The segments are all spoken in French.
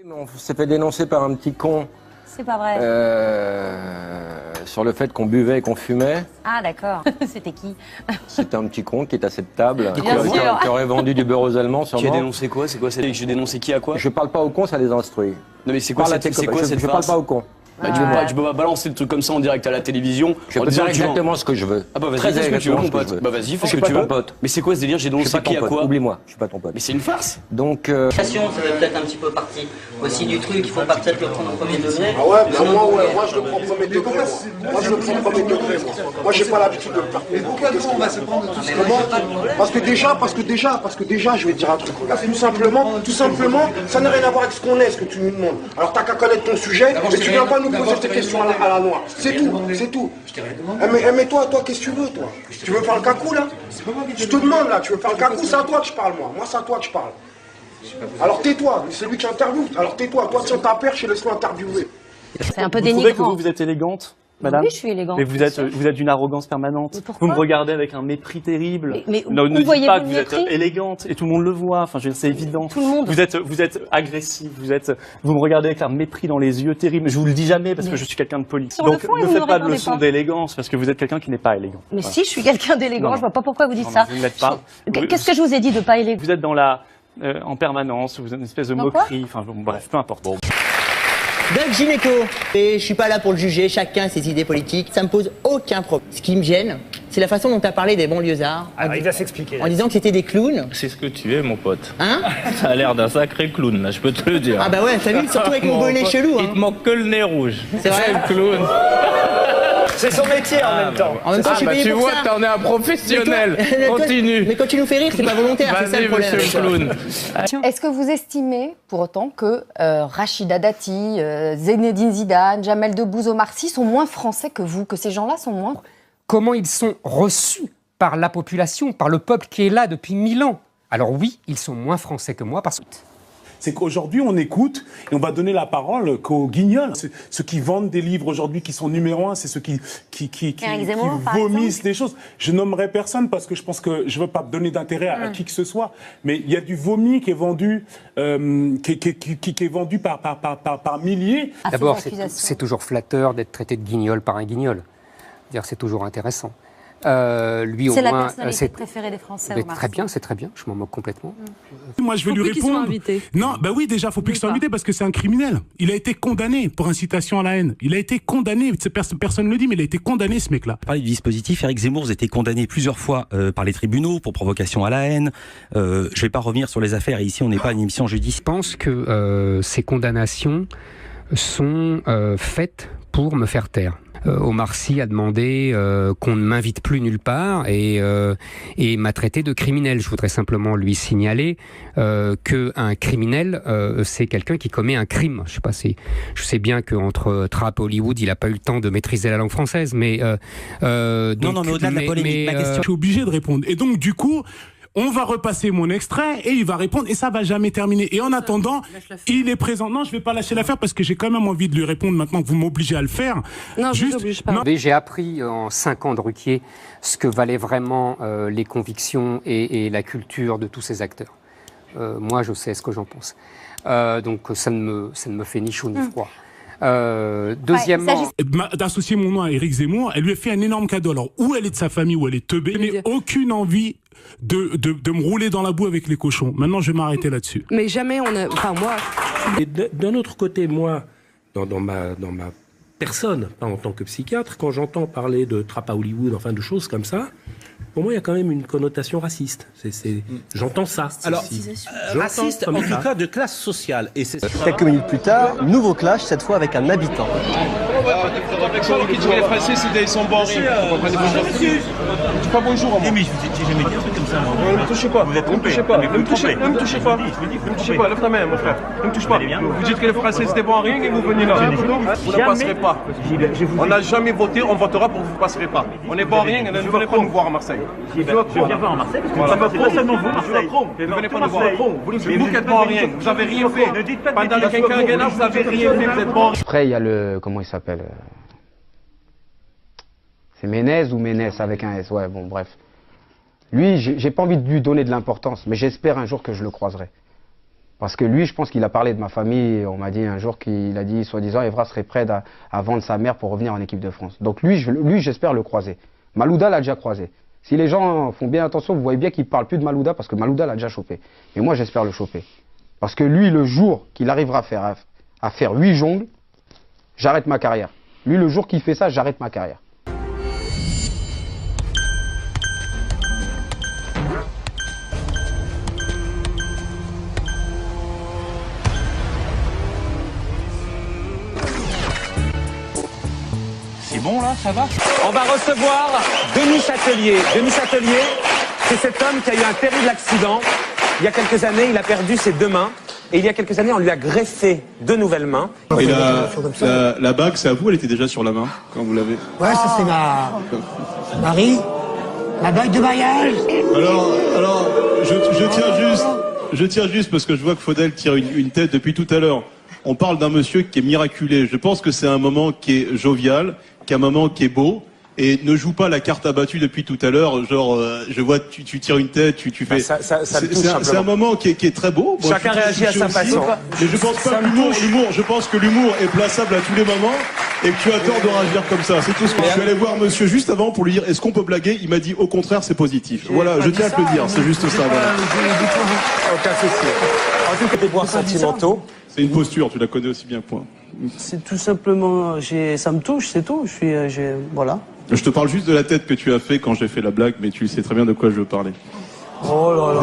Oui, mais on s'est fait dénoncer par un petit con. C'est pas vrai. Sur le fait qu'on buvait et qu'on fumait. Ah d'accord. C'était qui? C'était un petit con qui est à cette table, Bien sûr. qui aurait vendu du beurre aux Allemands sûrement. Qui a dénoncé quoi? C'est quoi? J'ai dénoncé qui à quoi? Je parle pas aux cons, ça les instruit. Non mais c'est quoi cette Je parle farce? pas aux cons. Bah, tu peux pas balancer le truc comme ça en direct à la télévision. Je peux dire exactement ce que je veux. Ah bah vas-y, fais ce que tu veux mon pote. Bah vas-y, fais ce que tu veux. Mais c'est quoi ce délire? J'ai dénoncé qui à quoi? Oublie-moi, je suis pas ton pote. Mais c'est une farce. Donc Ça fait peut-être un petit peu partie aussi du truc, il faut pas peut-être le prendre au premier degré. Ah ouais, bah moi je le prends au premier degré. Moi je le prends au premier degré. Moi j'ai pas l'habitude de le faire. Mais pourquoi on va se prendre tout ça? Parce que déjà, je vais te dire un truc. Regarde, tout simplement, ça n'a rien à voir avec ce qu'on est, ce que tu nous demandes. Alors t'as qu'à connaître ton sujet, mais tu viens pas nous poser tes questions à la noire. C'est tout. Mais toi, qu'est-ce que tu veux, toi? Tu veux faire le cacou, là? Je te demande, là, tu veux faire le cacou? C'est à toi que je parle, moi. Moi, c'est à toi que je parle. Alors tais-toi, c'est lui qui interviewe. Alors tais-toi, toi tiens ta perche et laisse-le interviewer. C'est un peu Vous trouvez que dénigrant. vous êtes élégante, madame? Oui, je suis élégante. Mais vous êtes d'une arrogance permanente. Mais pourquoi? Vous me regardez avec un mépris terrible. Mais Ne où dites voyez-vous pas le que vous êtes mépris? élégante et tout le monde le voit. Enfin, je veux dire, c'est évident. Tout le monde. Vous êtes agressif. Vous me regardez avec un mépris dans les yeux terrible. Je vous le dis jamais parce que je suis quelqu'un de poli. Sur le Donc, fond, ne vous faites ne pas de répondez leçon pas. d'élégance parce que vous êtes quelqu'un qui n'est pas élégant. Mais Voilà. si, je suis quelqu'un d'élégant, Non, je vois pas pourquoi vous dites Non, ça. vous ne l'êtes pas. Qu'est-ce que je vous ai dit de pas élégant? Vous êtes en permanence. Vous êtes une espèce de Dans quoi? moquerie. Enfin, bon, bref, peu importe. Doc Gynéco, et je suis pas là pour le juger, chacun ses idées politiques, ça me pose aucun problème. Ce qui me gêne, c'est la façon dont tu as parlé des banlieusards. Alors, il va s'expliquer. En disant que c'était des clowns. C'est ce que tu es, mon pote. Hein? Ça a l'air d'un sacré clown, là, je peux te le dire. Ah bah ouais, t'as vu, surtout avec mon bonnet chelou. Il te manque que le nez rouge. C'est vrai. Le clown. C'est son métier en même temps. En même temps, je suis payé tu pour vois, ça. t'en es un professionnel. Mais toi- Continue. Mais quand tu nous fais rire, c'est pas volontaire, c'est ça Vas-y, le problème. monsieur le clown. Est-ce que vous estimez pour autant que Rachida Dati, Zinedine Zidane, Jamel Debbouze, Omar Sy sont moins français que vous, que ces gens-là sont moins? Comment ils sont reçus par la population, par le peuple qui est là depuis 1000 ans? Alors oui, ils sont moins français que moi parce que... C'est qu'aujourd'hui, on écoute et on va donner la parole qu'aux guignols. Ceux qui vendent des livres aujourd'hui qui sont numéro un, c'est ceux qui Eric Zemmour, par vomissent des choses. Je nommerai personne parce que je pense que je veux pas donner d'intérêt à qui que ce soit. Mais il y a du vomi qui est vendu, qui est vendu par milliers. D'abord, c'est toujours flatteur d'être traité de guignol par un guignol. C'est toujours intéressant. Lui, au C'est la moins, personnalité préférée des Français. Mais Omar très Sy. bien, c'est très bien. Je m'en moque complètement. Moi, je vais lui répondre. Non, bah oui, déjà, faut plus qu'il soit invité parce que c'est un criminel. Il a été condamné pour incitation à la haine. Il a été condamné. Personne ne le dit, mais il a été condamné, ce mec-là. Parler du dispositif, Éric Zemmour a été condamné plusieurs fois par les tribunaux pour provocation à la haine. Je vais pas revenir sur les affaires. Et ici, on n'est pas une émission judiciaire. Je pense que ces condamnations sont faites pour me faire taire. Omar Sy a demandé qu'on ne m'invite plus nulle part et m'a traité de criminel. Je voudrais simplement lui signaler qu'un criminel, c'est quelqu'un qui commet un crime. Je sais bien qu'entre Trapp et Hollywood, il n'a pas eu le temps de maîtriser la langue française, mais... non, mais au-delà de la polémique, ma question... Je suis obligé de répondre. Et donc, du coup... On va repasser mon extrait et il va répondre et ça va jamais terminer. Et en attendant, il est présent. Non, je vais pas lâcher l'affaire parce que j'ai quand même envie de lui répondre maintenant que vous m'obligez à le faire. Non, je n'oblige pas. J'ai appris en 5 ans de Ruquier ce que valaient vraiment les convictions et la culture de tous ces acteurs. Moi, je sais ce que j'en pense. Donc ça ne me fait ni chaud ni froid. Deuxièmement, d'associer mon nom à Éric Zemmour, elle lui a fait un énorme cadeau. Alors, où elle est de sa famille, où elle est teubée, je n'ai aucune envie de me rouler dans la boue avec les cochons. Maintenant, je vais m'arrêter là-dessus. Mais jamais on a... Enfin, moi... Et d'un autre côté, moi, dans ma personne, pas en tant que psychiatre, quand j'entends parler de trappe à Hollywood, enfin de choses comme ça, pour moi, il y a quand même une connotation raciste. J'entends ça. Alors, raciste, en tout cas de classe sociale. Et quelques minutes plus tard, nouveau clash, cette fois avec un habitant. Les Français, ils sont bons. Pas bonjour. Mais je vous ai jamais dit un truc comme ça. Ne me touchez pas. Vous êtes trompé. Ne me touchez pas. Ne me touchez pas. Ne me touchez pas. Lève ta main, mon frère. Ne me touche pas. Vous dites que les Français, c'était bon à rien et vous venez là. Vous ne passerez pas. On n'a jamais voté, on votera pour que vous ne passerez pas. On n'est bon à rien et ne venez pas nous voir à Marseille. Je viens voir à Marseille parce que c'est pas seulement vous, Marseille. Ne venez pas nous voir. Vous qui êtes bon à rien. Vous n'avez rien fait. Pendant le quinquennat, vous n'avez rien fait. Vous êtes bon. Après, il y a le... Comment il s'appelle c'est Ménez ou Ménès avec un S, ouais, bon, bref. Lui, j'ai pas envie de lui donner de l'importance, mais j'espère un jour que je le croiserai. Parce que lui, je pense qu'il a parlé de ma famille. On m'a dit un jour qu'il a dit, soi-disant, Evra serait prêt à vendre sa mère pour revenir en équipe de France. Donc lui, j'espère le croiser. Malouda l'a déjà croisé. Si les gens font bien attention, vous voyez bien qu'il ne parle plus de Malouda parce que Malouda l'a déjà chopé. Mais moi, j'espère le choper. Parce que lui, le jour qu'il arrivera à faire 8 jongles, j'arrête ma carrière. Lui, le jour qu'il fait ça, j'arrête ma carrière. C'est bon là, ça va? On va recevoir Denis Châtelier. Denis Châtelier, c'est cet homme qui a eu un terrible accident. Il y a quelques années, il a perdu ses 2 mains. Et il y a quelques années, on lui a greffé 2 nouvelles mains. Et la bague, c'est à vous, elle était déjà sur la main quand vous l'avez? Ouais, ça c'est Marie, la bague de mariage. Alors, je tiens juste parce que je vois que Faudel tire une tête depuis tout à l'heure. On parle d'un monsieur qui est miraculé. Je pense que c'est un moment qui est jovial, qui est un moment qui est beau. Et ne joue pas la carte abattue depuis tout à l'heure, genre je vois tu tires une tête, tu fais. C'est un moment qui est très beau. Bon, chacun réagit à sa façon. Mais je pense pas que je pense que l'humour est plaçable à tous les moments et que tu as tort de réagir comme ça. C'est tout ce que je suis allé voir monsieur juste avant pour lui dire est-ce qu'on peut blaguer. Il m'a dit au contraire c'est positif. Voilà, je tiens à te le dire, c'est juste ça. Voilà. Aucun souci. En tout cas, des points sentimentaux. C'est une posture, tu la connais aussi bien que moi. C'est tout simplement, ça me touche, c'est tout. Voilà. Je te parle juste de la tête que tu as fait quand j'ai fait la blague, mais tu sais très bien de quoi je veux parler. Oh là là.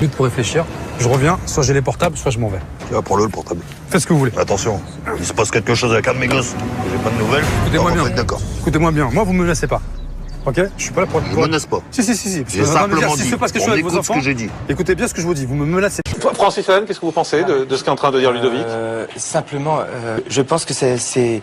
Minute pour réfléchir. Je reviens, soit j'ai les portables, soit je m'en vais. Tu vas pour le portable. Faites ce que vous voulez. Attention, il se passe quelque chose avec un de mes gosses. J'ai pas de nouvelles. Écoutez-moi bien. D'accord. Écoutez-moi bien. Moi, vous me menacez pas. Ok? Je suis pas là pour. Je menace pas. Si. J'ai simplement dit. Si c'est parce que je suis avec vos enfants. Ce que j'ai dit. Écoutez bien ce que je vous dis. Vous me menacez. Francis Lalanne, qu'est-ce que vous pensez de ce qu'est en train de dire Ludovic? Simplement, je pense que c'est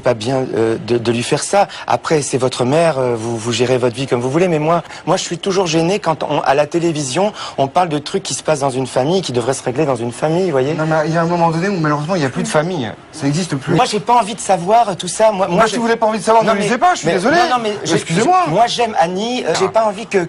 pas bien de lui faire ça. Après, c'est votre mère, vous gérez votre vie comme vous voulez. Mais moi, je suis toujours gêné quand à la télévision, on parle de trucs qui se passent dans une famille, qui devraient se régler dans une famille, vous voyez. Non, mais il y a un moment donné où malheureusement il n'y a plus de famille. Ça n'existe plus. Moi, j'ai pas envie de savoir tout ça. Moi, si vous n'avez pas envie de savoir, ne le lisez pas. Je suis désolé. Non, mais excusez-moi. Moi, j'aime Annie. J'ai pas envie que.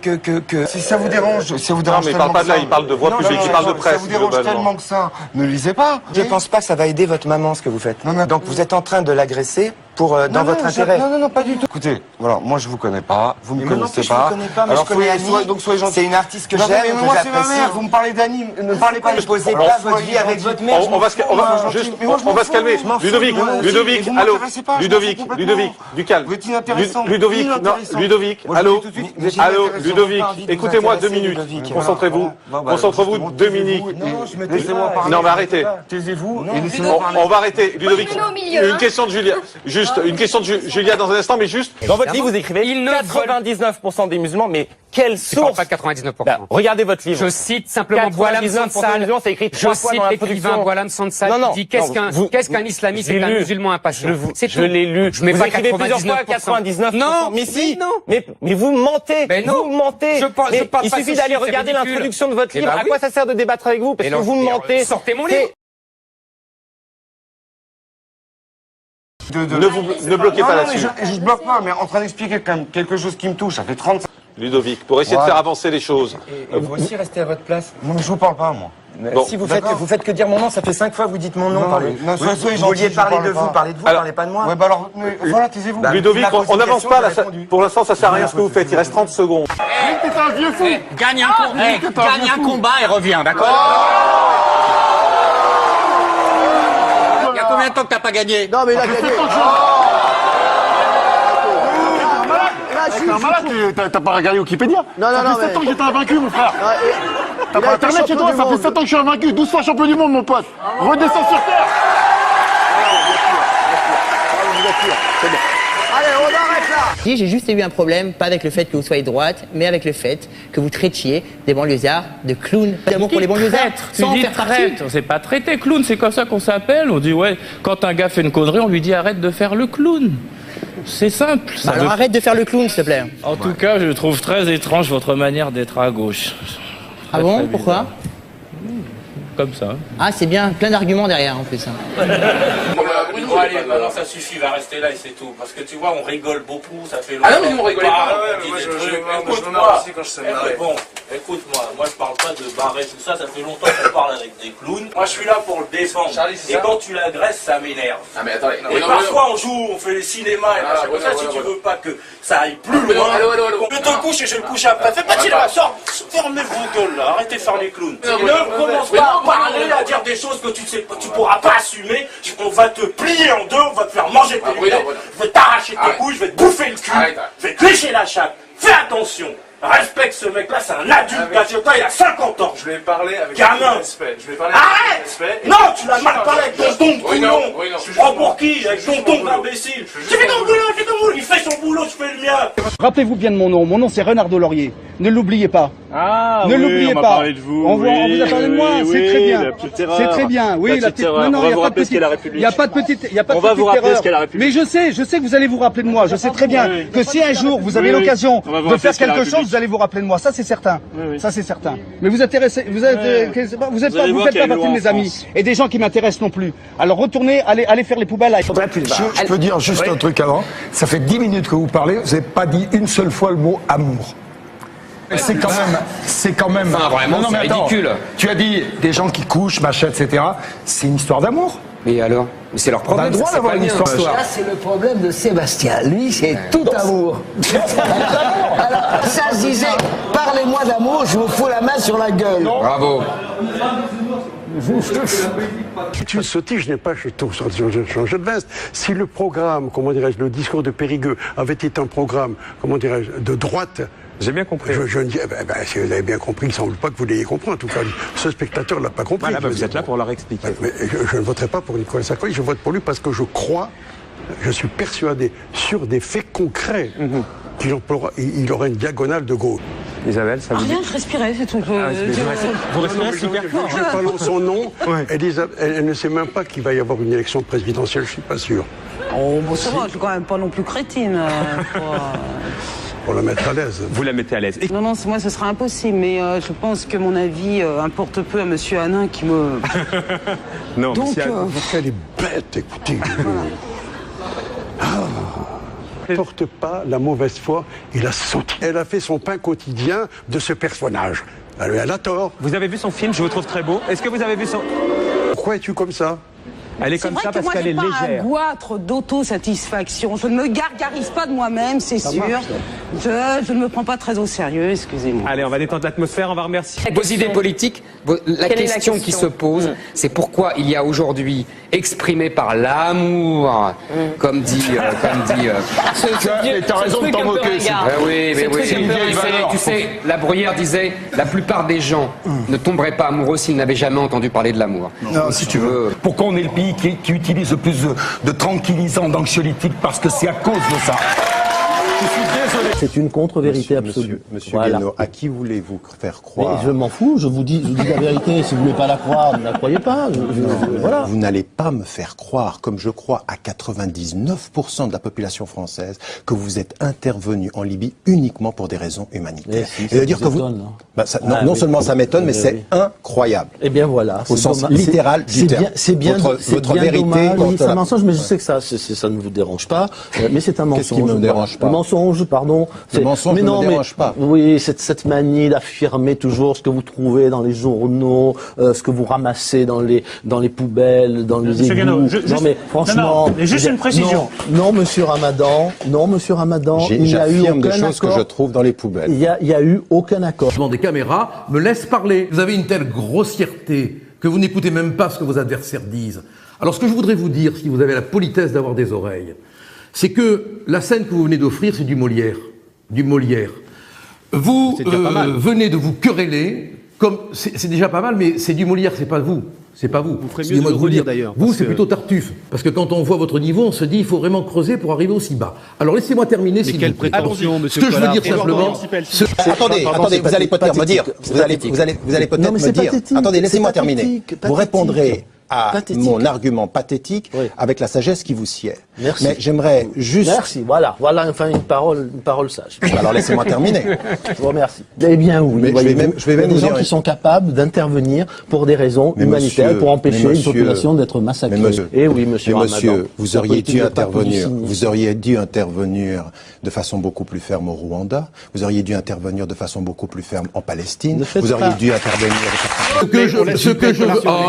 Si ça vous dérange, Non, mais il parle pas de là, il parle de voix publique, il parle de presse. Ça vous dérange tellement que ça, ne lisez pas. Je pense pas que ça va aider votre maman, ce que vous faites. Donc vous êtes en train de l'agresser dans votre intérêt. Non, pas du tout. Écoutez, voilà, moi je vous connais pas, vous me connaissez pas. Je vous connais pas, mais je connais Annie. Donc soyez gentils. C'est une artiste que j'aime. Mais moi c'est ma mère. Vous me parlez d'Annie, ne parlez pas. Ne posez pas votre vie avec votre mère. On va se calmer. Ludovic, allô. Ludovic, du calme. Vous êtes inintéressant. Ludovic, allô. Allô, Ludovic, écoutez-moi 2 minutes. Concentrez-vous 2 minutes. Laissez-moi parler. Non mais arrêtez. Taisez-vous et laissez-moi parler. On va arrêter. Ludovic, une question de Julia. Juste, une question de Julia dans un instant, mais juste. Dans votre livre, vous écrivez 99% des musulmans, mais quelle source? Pas 99%. Regardez votre livre. Je cite simplement Boualem Sansal. C'est écrit Je cite l'écrivain Boualem Sansal qui dit qu'est-ce qu'un islamiste et qu'un musulman impatient. Je l'ai lu. Je mets vous pas écrivez plusieurs fois 99%. Non, mais si. Non. Mais vous mentez. Mais non. Vous mentez. Il suffit d'aller regarder l'introduction de votre livre. À quoi ça sert de débattre avec vous? Parce que vous mentez. Sortez mon livre. Ne bloquez pas là-dessus. Je bloque pas, mais en train d'expliquer quand même quelque chose qui me touche, ça fait 35. Ludovic, pour essayer de faire avancer les choses. Et vous aussi restez à votre place. Non, mais je vous parle pas, moi. Bon. Si vous faites que dire mon nom, ça fait 5 fois que vous dites mon nom. Vous vouliez parler de vous, parlez pas de moi. Ouais, bah alors, voilà, taisez-vous. Ludovic, on n'avance pas là. Pour l'instant, ça sert à rien ce que vous faites. Il reste 30 secondes. T'es un vieux fou. Gagne un combat et reviens, d'accord? Il y a combien de temps que t'as pas gagné? Non, mais il a gagné. T'es un malade, t'as pas regardé Wikipédia? Non, ça fait 7 ans que j'étais invaincu, mon frère. T'as pas internet chez toi, ça fait 7 ans que je suis invaincu, 12 fois champion du monde, mon pote. Redescends sur terre. Allez, on arrête là. J'ai juste eu un problème, pas avec le fait que vous soyez droite, mais avec le fait que vous traitiez des banlieusards de clowns. D'amour pour les banlieusards, sans en faire partie. On s'est pas traité clown, c'est comme ça qu'on s'appelle. On dit ouais, quand un gars fait une connerie, on lui dit arrête de faire le clown. C'est simple. Bah alors arrête de faire le clown, s'il te plaît. En tout cas, je trouve très étrange votre manière d'être à gauche. Ah bon? Pourquoi? Comme ça. Ah, c'est bien, plein d'arguments derrière en plus. Bruno. Bon, allez, maintenant ça suffit, va rester là et c'est tout. Parce que tu vois, on rigole beaucoup, ça fait longtemps. Ah non, mais on rigolait pas. Moi, je me marre aussi quand je sais me marrer. Bon, écoute-moi, moi je parle pas de barrer tout ça, ça fait longtemps qu'on parle avec des clowns. Moi je suis là pour le défendre. Charlie, c'est et ça quand tu l'agresses, ça m'énerve. Ah, mais attendez. Et parfois on joue, on fait les cinémas et machin comme ça, si tu veux pas que ça aille plus loin, je te couche et je le couche après. Fais pas de cinéma, sors, fermez vos gueules là, arrêtez de faire les clowns. Ne commence pas à parler, à dire des choses que tu sais pas, tu pourras pas assumer. On va te plier en deux, on va te faire manger tes lunettes, je vais t'arracher tes couilles, je vais te bouffer le cul, je vais te lécher la chatte. Fais attention. Respecte ce mec-là, c'est un adulte. Il a 50 ans. Je vais parler avec respect. Je vais parler avec respect. Non, tu l'as mal parlé avec ton ton de couillon. Je prends pour qui? Avec ton ton d'imbécile. Tu fais ton boulot, fais ton boulot. Il fait son boulot, je fais le mien. Rappelez-vous bien de mon nom. Mon nom, c'est Renardo Laurier. Ne l'oubliez pas. Ah, ne l'oubliez pas. Parlé de vous, on vous a parlé de moi, c'est très bien. C'est très bien. Oui, la petite erreur. Non, on va vous rappeler ce qu'est la République. Il n'y a pas de petite erreur. On va vous rappeler ce qu'est la République. Mais je sais que vous allez vous rappeler de moi. Je sais très bien que si un jour vous avez l'occasion de faire quelque chose, vous allez vous rappeler de moi. Ça, c'est certain. Ça, c'est certain. Mais vous faites pas partie de mes amis et des gens qui m'intéressent non plus. Alors retournez, allez faire les poubelles. Il faudrait plus. Je peux dire juste un truc avant. Ça fait 10 minutes que vous parlez, vous n'avez pas dit une seule fois le mot amour. C'est quand même. Enfin, vraiment, non, c'est ridicule. Tu as dit des gens qui couchent, machin, etc. C'est une histoire d'amour. Mais alors, c'est leur problème. On a le droit d'avoir une histoire. Là, c'est le problème de Sébastien. Lui, c'est tout amour. Alors, ça se disait, parlez-moi d'amour, je vous fous la main sur la gueule. Bravo. C'est une sottise, je n'ai pas changé de veste. Si le programme, comment dirais-je, le discours de Périgueux avait été un programme, comment dirais-je, de droite. J'ai bien compris. Si vous avez bien compris, il ne semble pas que vous l'ayez compris. En tout cas, ce spectateur ne l'a pas compris. Voilà, vous êtes là pour leur expliquer. Mais je ne voterai pas pour Nicolas Sarkozy, je vote pour lui parce que je suis persuadé, sur des faits concrets, qu'il aurait une diagonale de gauche. Isabelle, ça vous dit? Rien, je respirais, c'est tout. Vous respirez super fort. Je vais pas son nom. Elle ne sait même pas qu'il va y avoir une élection présidentielle, je ne suis pas sûr. Oh, bon, ça va, je suis quand même pas non plus crétine. Pour la mettre à l'aise. Vous la mettez à l'aise. Non, moi, ce sera impossible, mais je pense que mon avis importe peu à monsieur Hanin qui me... Non, donc, elle est bête, écoutez. Ne porte pas la mauvaise foi et la sottise. Elle a fait son pain quotidien de ce personnage. Elle a tort. Vous avez vu son film, je vous trouve très beau. Est-ce que vous avez vu son... Pourquoi es-tu comme ça? Elle est comme ça parce qu'elle est légère. C'est vrai que moi, j'ai pas un goitre d'autosatisfaction. Je ne me gargarise pas de moi-même, c'est sûr. Je ne me prends pas très au sérieux, excusez-moi. Allez, on va détendre l'atmosphère, on va remercier. Vos idées politiques, la question qui se pose, c'est pourquoi il y a aujourd'hui, exprimé par l'amour, comme dit... T'as raison de t'en moquer. Oui, tu sais, la Bruyère disait, la plupart des gens ne tomberaient pas amoureux s'ils n'avaient jamais entendu parler de l'amour. Non, si tu veux. Pourquoi on est le pays qui utilise le plus de tranquillisants, d'anxiolytiques? Parce que c'est à cause de ça. Je suis désolé. C'est une contre-vérité absolue. Monsieur Guénaud, à qui voulez-vous faire croire? Mais je m'en fous, je vous dis la vérité. Si vous ne voulez pas la croire, ne la croyez pas. Voilà. Vous n'allez pas me faire croire, comme je crois à 99% de la population française, que vous êtes intervenu en Libye uniquement pour des raisons humanitaires. Et de dire que vous... non seulement ça m'étonne, mais c'est incroyable. Eh bien voilà. Au sens littéral du terme. C'est bien votre vérité. C'est un mensonge, mais je sais que ça ne vous dérange pas. Mais c'est un mensonge. Qu'est-ce qui me dérange pas? Le mensonge, pardon. Le mensonge ne me dérange pas. Oui, cette manie d'affirmer toujours ce que vous trouvez dans les journaux, ce que vous ramassez dans les poubelles, dans les égouts. Non mais franchement, juste une précision. Non, monsieur Ramadan, il n'y a eu aucun des choses accord. Que je trouve dans les poubelles. Il y a eu aucun accord. Des caméras me laisse parler. Vous avez une telle grossièreté que vous n'écoutez même pas ce que vos adversaires disent. Alors ce que je voudrais vous dire, si vous avez la politesse d'avoir des oreilles, c'est que la scène que vous venez d'offrir, c'est du Molière. Vous venez de vous quereller, comme c'est déjà pas mal, mais c'est du Molière, c'est pas vous. C'est pas vous. Vous ferez mieux de le redire d'ailleurs. Vous, c'est plutôt Tartuffe. Parce que quand on voit votre niveau, on se dit il faut vraiment creuser pour arriver aussi bas. Alors laissez-moi terminer, s'il vous plaît. Ce que je veux dire simplement... Attendez, vous allez peut-être me dire... Vous allez peut-être me dire... Attendez, laissez-moi terminer. Vous répondrez à mon argument pathétique avec la sagesse qui vous sied. Merci. Mais j'aimerais juste... Merci, voilà enfin une parole sage. Alors laissez-moi terminer. Je vous remercie. Eh bien oui, je vais même il y a des gens qui sont capables d'intervenir pour des raisons humanitaires, pour empêcher une population d'être massacrée. Et oui, monsieur Ramadan, vous auriez dû intervenir de façon beaucoup plus ferme au Rwanda, vous auriez dû intervenir de façon beaucoup plus ferme en Palestine, vous auriez dû intervenir...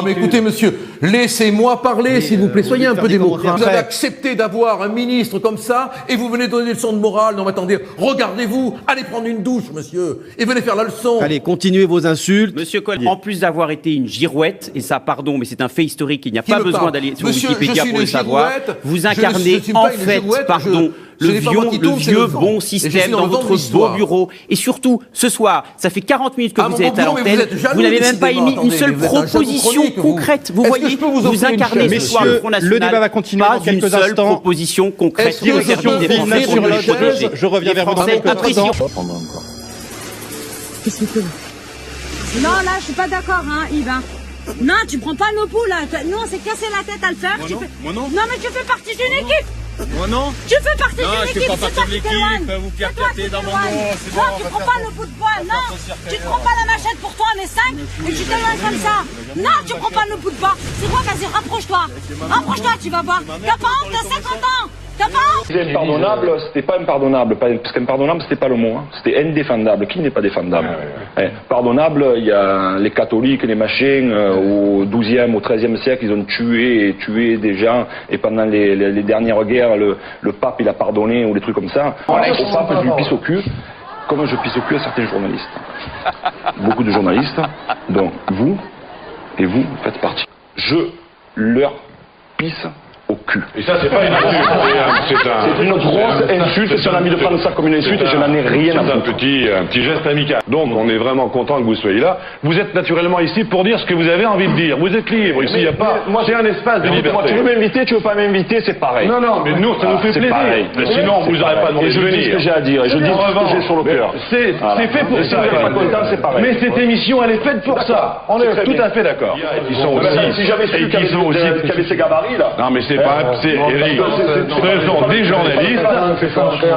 mais écoutez monsieur, laissez-moi parler s'il vous plaît, soyez un peu démocrate. Vous avez accepté d'avoir un ministre comme ça et vous venez donner des leçons de morale. Non mais attendez, regardez-vous, allez prendre une douche monsieur et venez faire la leçon. Allez, continuez vos insultes. Monsieur Collier, en plus d'avoir été une girouette, et ça pardon mais c'est un fait historique, il n'y a pas besoin d'aller sur Wikipédia pour le savoir, vous incarnez en fait, pardon, le vieux bon système dans votre beau bureau. Et surtout, ce soir, ça fait 40 minutes que vous êtes à l'antenne, vous n'avez même pas émis une seule proposition concrète. Vous voyez, vous incarnez ce soir le Front National. Le débat va continuer dans quelques instants. Pas une seule proposition concrète qui regarde des Français pour les protéger. Je reviens vers vous dans quelques instants. Qu'est-ce que tu fais? Non, là, je suis pas d'accord, hein, Yves. Non, tu prends pas nos poules, là. Nous, on s'est cassé la tête à le faire. Moi non. Non, mais tu fais partie d'une équipe. Moi non. Tu fais partie d'une équipe. Non, je fais pas partie de l'équipe. Vous pierre-plattez dans mon nom. Non, tu prends pas le bout de bois. Non, tu te prends pas la machette pour toi, on est 5 et tu t'éloignes comme ça. Non, tu prends pas le bout de bois. C'est quoi, vas-y, rapproche-toi. Rapproche-toi, tu vas voir. T'as pas honte, t'as 50 ans. C'était impardonnable, c'était pas impardonnable, parce qu'impardonnable c'était pas le mot, hein. C'était indéfendable. Qui n'est pas défendable? Pardonnable, il y a les catholiques, les machins, au XIIe, au XIIIe siècle, ils ont tué des gens, et pendant les dernières guerres, le pape il a pardonné, ou des trucs comme ça. Au pape, je lui pisse au cul, comme je pisse au cul à certains journalistes. Beaucoup de journalistes, dont vous, et vous faites partie. Je leur pisse au cul. Et ça, c'est pas une insulte. C'est une grosse insulte. Si on a envie de prendre ça comme une insulte, je n'en ai rien à foutre. Un petit geste amical. Donc, on est vraiment content que vous soyez là. Vous êtes naturellement ici pour dire ce que vous avez envie de dire. Vous êtes libre. Ici, il n'y a pas. C'est un espace de liberté. Moi, tu veux m'inviter, tu veux pas m'inviter, c'est pareil. Non, mais nous, ça nous fait plaisir. Mais sinon, vous n'aurez pas demandé de venir. Je dis ce que j'ai à dire. Je dis ce que j'ai sur le cœur. C'est fait pour ça. C'est pareil. Mais cette émission, elle est faite pour ça. On est tout à fait d'accord. Ils sont aussi. Si j'avais su qu'il y avait ces gabarits là. Non, mais c'est pas. Ce sont des journalistes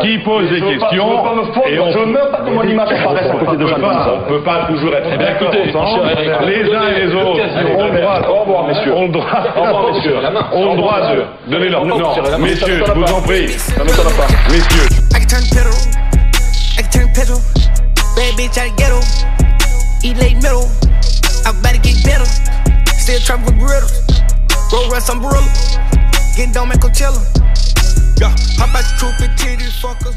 qui posent des questions et je veux même pas que mon image apparaisse à côté de gens comme ça. On ne peut pas toujours être d'accord ensemble. Les uns et les autres ont le droit de donner leur... Non, messieurs, je vous en prie. Ça ne m'étonne pas. Messieurs. Getting down at Coachella. Yeah, hop out the coupe and titties, fuckers.